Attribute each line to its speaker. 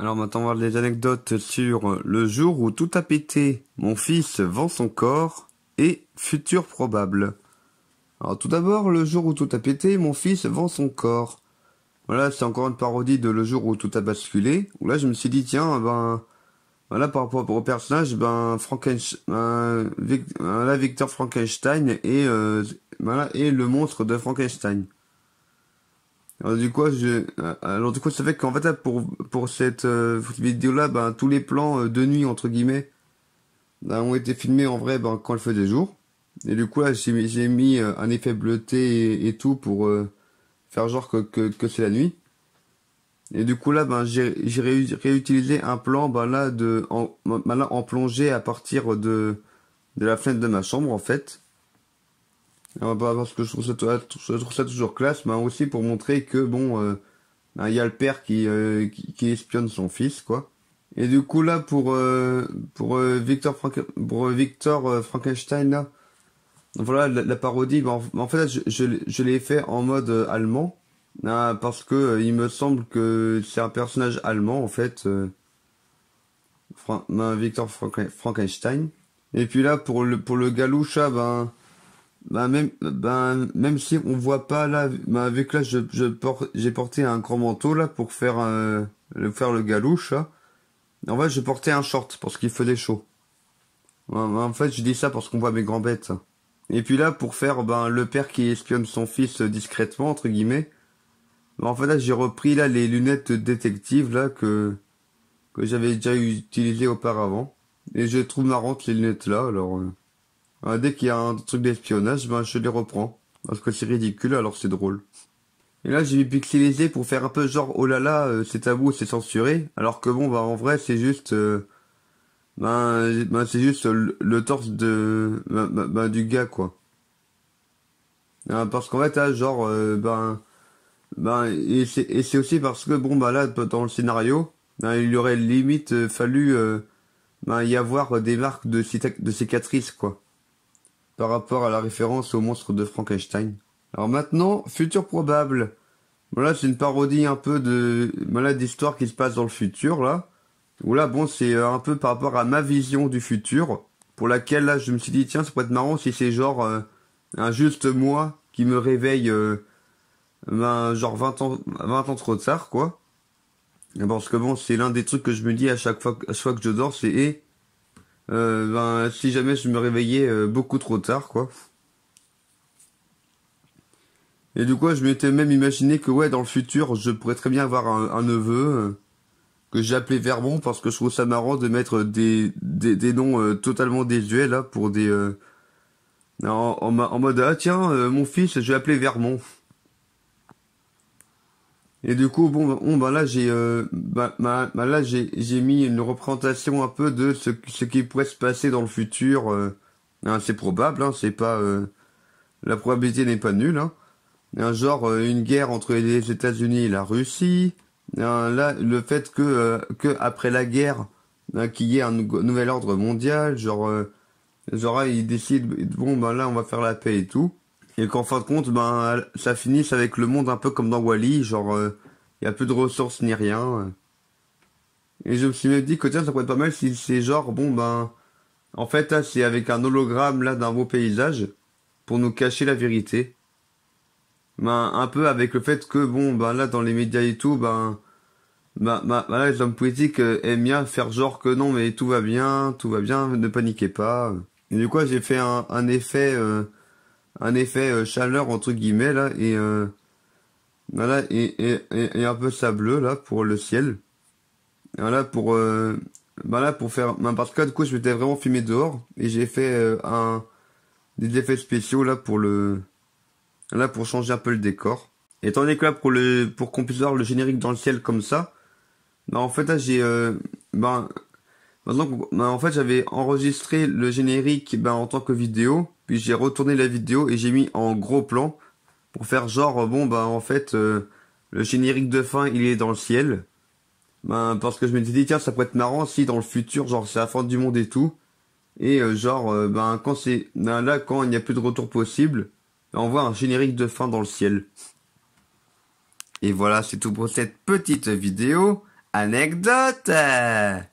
Speaker 1: Alors maintenant on va voir des anecdotes sur le jour où tout a pété, mon fils vend son corps et futur probable. Alors tout d'abord, le jour où tout a pété, mon fils vend son corps. Voilà, c'est encore une parodie de le jour où tout a basculé. Où là je me suis dit tiens, voilà par rapport au personnage, Victor Frankenstein et voilà et le monstre de Frankenstein. Alors du coup, ça fait qu'en fait, là, pour cette vidéo-là, tous les plans de nuit, entre guillemets, ont été filmés en vrai, quand il faisait jour. Et du coup, là, j'ai mis un effet bleuté et tout pour faire genre que c'est la nuit. Et du coup, là, j'ai réutilisé un plan, là, en plongée à partir de la fenêtre de ma chambre, en fait. Parce que je trouve ça toujours classe, mais aussi pour montrer que bon, il y a le père qui espionne son fils, quoi. Et du coup là pour Victor Frankenstein là, voilà la parodie. En fait là, je l'ai fait en mode allemand, parce que il me semble que c'est un personnage allemand en fait, Frankenstein. Et puis là pour le Galoucha, même si on voit pas là, vu que là j'ai porté un grand manteau là pour faire le galouche là. En fait, je portais un short parce qu'il faisait chaud. En fait, je dis ça parce qu'on voit mes grands bêtes. Et puis là, pour faire le père qui espionne son fils discrètement entre guillemets. En fait là, j'ai repris là les lunettes de détective là que j'avais déjà utilisées auparavant. Et je trouve marrantes les lunettes là. Alors dès qu'il y a un truc d'espionnage, je les reprends. Parce que c'est ridicule, alors c'est drôle. Et là, j'ai pixelisé pour faire un peu genre, oh là là, c'est tabou, c'est censuré. Alors que bon, en vrai, c'est juste, c'est juste le torse du gars, quoi. Parce qu'en fait, là, genre, et c'est aussi parce que bon, là, dans le scénario, il aurait limite fallu, y avoir des marques de cicatrices, quoi, par rapport à la référence au monstre de Frankenstein. Alors maintenant, futur probable. Voilà, c'est une parodie un peu d'histoire qui se passe dans le futur, là. Où là, bon, c'est un peu par rapport à ma vision du futur, pour laquelle, là, je me suis dit, tiens, ça pourrait être marrant si c'est genre un juste moi qui me réveille, genre 20 ans trop tard, quoi. Parce que bon, c'est l'un des trucs que je me dis à chaque fois que je dors, c'est, si jamais je me réveillais beaucoup trop tard, quoi. Et du coup, je m'étais même imaginé que ouais, dans le futur, je pourrais très bien avoir un neveu que j'ai appelé Vermont parce que je trouve ça marrant de mettre des noms totalement désuets là pour des en mode ah tiens mon fils je vais appeler Vermont. Et du coup là j'ai mis une représentation un peu de ce qui pourrait se passer dans le futur. C'est probable, hein, c'est pas la probabilité n'est pas nulle, hein. Genre une guerre entre les États-Unis et la Russie. Là, le fait que après la guerre, qu'il y ait un nouvel ordre mondial, genre ils décident bon là on va faire la paix et tout, et qu'en fin de compte ça finisse avec le monde un peu comme dans Wall-E, genre y a plus de ressources ni rien. Et je me suis même dit que tiens ça pourrait être pas mal si c'est genre en fait là c'est avec un hologramme là d'un beau paysage pour nous cacher la vérité. Un peu avec le fait que là dans les médias et tout là les hommes politiques aiment bien faire genre que non mais tout va bien, ne paniquez pas. Et du coup j'ai fait un effet chaleur entre guillemets là et voilà et un peu sableux là pour le ciel. Voilà pour faire parce que du coup je m'étais vraiment filmé dehors et j'ai fait des effets spéciaux là pour changer un peu le décor. Étant donné que là pour qu'on puisse voir le générique dans le ciel comme ça, en fait là j'ai maintenant en fait j'avais enregistré le générique en tant que vidéo, puis j'ai retourné la vidéo et j'ai mis en gros plan pour faire genre en fait le générique de fin il est dans le ciel. Parce que je me suis dit tiens ça pourrait être marrant si dans le futur genre c'est la fin du monde et tout et quand c'est là quand il n'y a plus de retour possible, on voit un générique de fin dans le ciel. Et voilà, c'est tout pour cette petite vidéo. Anecdote